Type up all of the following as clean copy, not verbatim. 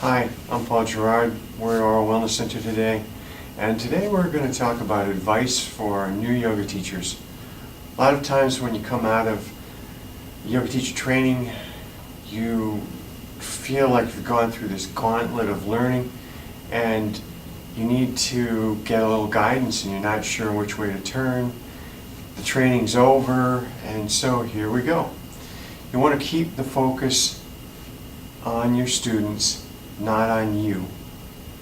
Hi, I'm Paul Jerard. We're at Oral Wellness Center today, and today we're going to talk about advice for new yoga teachers. A lot of times when you come out of yoga teacher training, you feel like you've gone through this gauntlet of learning and you need to get a little guidance and you're not sure which way to turn. The training's over, and so here we go. You want to keep the focus on your students, not on you,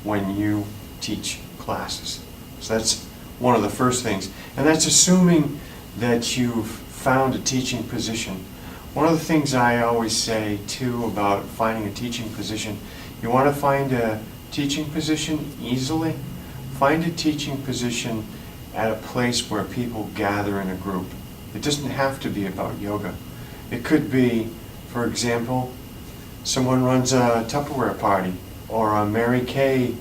when you teach classes. So that's one of the first things. And that's assuming that you've found a teaching position. One of the things I always say too about finding a teaching position, you want to find a teaching position easily. Find a teaching position at a place where people gather in a group. It doesn't have to be about yoga. It could be, for example, someone runs a Tupperware party or a Mary Kay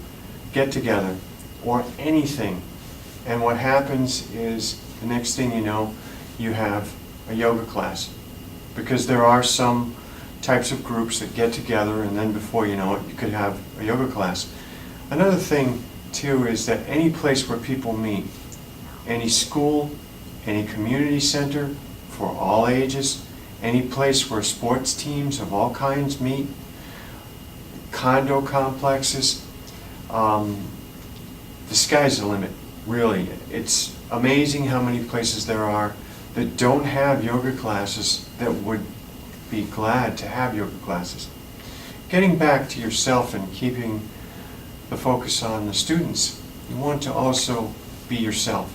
get-together or anything. And what happens is the next thing you know, you have a yoga class. Because there are some types of groups that get together and then before you know it, you could have a yoga class. Another thing too is that any place where people meet, any school, any community center for all ages, any place where sports teams of all kinds meet, condo complexes, the sky's the limit, really. It's amazing how many places there are that don't have yoga classes that would be glad to have yoga classes. Getting back to yourself and keeping the focus on the students, you want to also be yourself.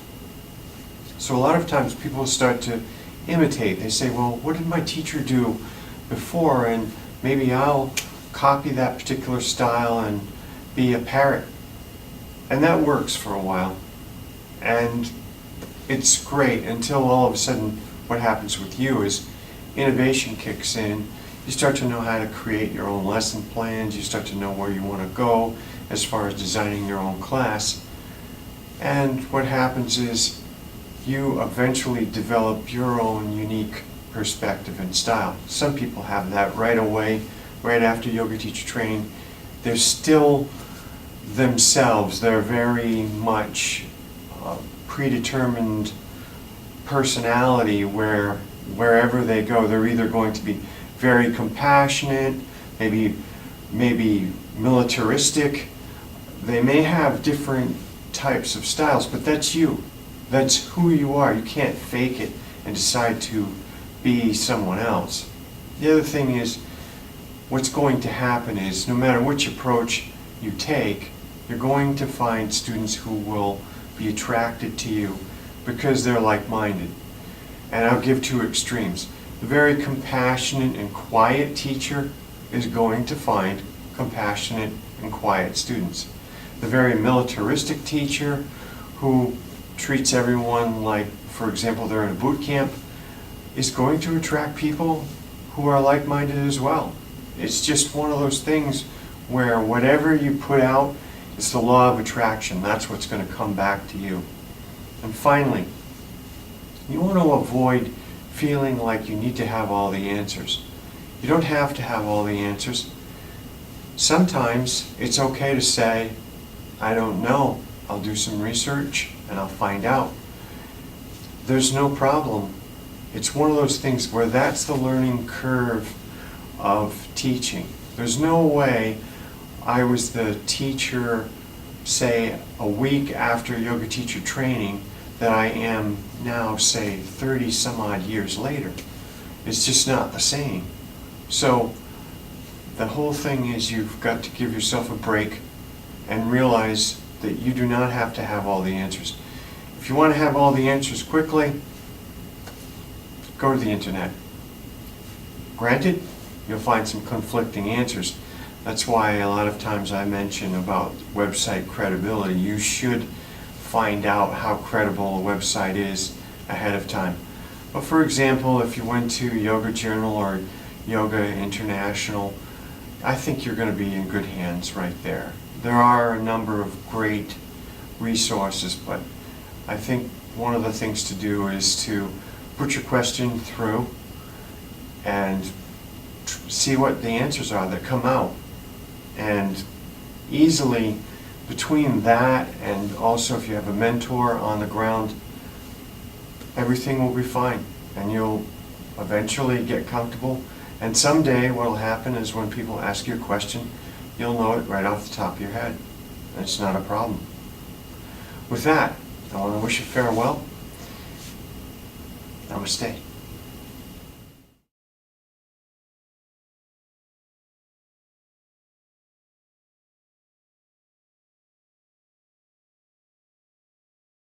So a lot of times people start to imitate. They say, well, what did my teacher do before? And maybe I'll copy that particular style and be a parrot. And that works for a while. And it's great until all of a sudden what happens with you is innovation kicks in. You start to know how to create your own lesson plans. You start to know where you want to go as far as designing your own class. And what happens is you eventually develop your own unique perspective and style. Some people have that right away, right after yoga teacher training. They're still themselves. They're very much predetermined personality where wherever they go, they're either going to be very compassionate, maybe militaristic. They may have different types of styles, but that's you. That's who you are. You can't fake it and decide to be someone else. The other thing is, what's going to happen is, no matter which approach you take, you're going to find students who will be attracted to you because they're like-minded. And I'll give two extremes. The very compassionate and quiet teacher is going to find compassionate and quiet students. The very militaristic teacher who treats everyone like, for example, they're in a boot camp, is going to attract people who are like-minded as well. It's just one of those things where whatever you put out, it's the law of attraction. That's what's going to come back to you. And finally, you want to avoid feeling like you need to have all the answers. You don't have to have all the answers. Sometimes it's okay to say, I don't know. I'll do some research and I'll find out. There's no problem. It's one of those things where that's the learning curve of teaching. There's no way I was the teacher, say, a week after yoga teacher training that I am now, say, 30 some odd years later. It's just not the same. So the whole thing is you've got to give yourself a break and realize that you do not have to have all the answers. If you want to have all the answers quickly, go to the internet. Granted, you'll find some conflicting answers. That's why a lot of times I mention about website credibility. You should find out how credible a website is ahead of time. But for example, if you went to Yoga Journal or Yoga International, I think you're going to be in good hands right there. There are a number of great resources, but I think one of the things to do is to put your question through and see what the answers are that come out. And easily between that and also if you have a mentor on the ground, everything will be fine and you'll eventually get comfortable. And someday what will happen is when people ask you a question, you'll know it right off the top of your head. It's not a problem. With that, I want to wish you farewell. Namaste.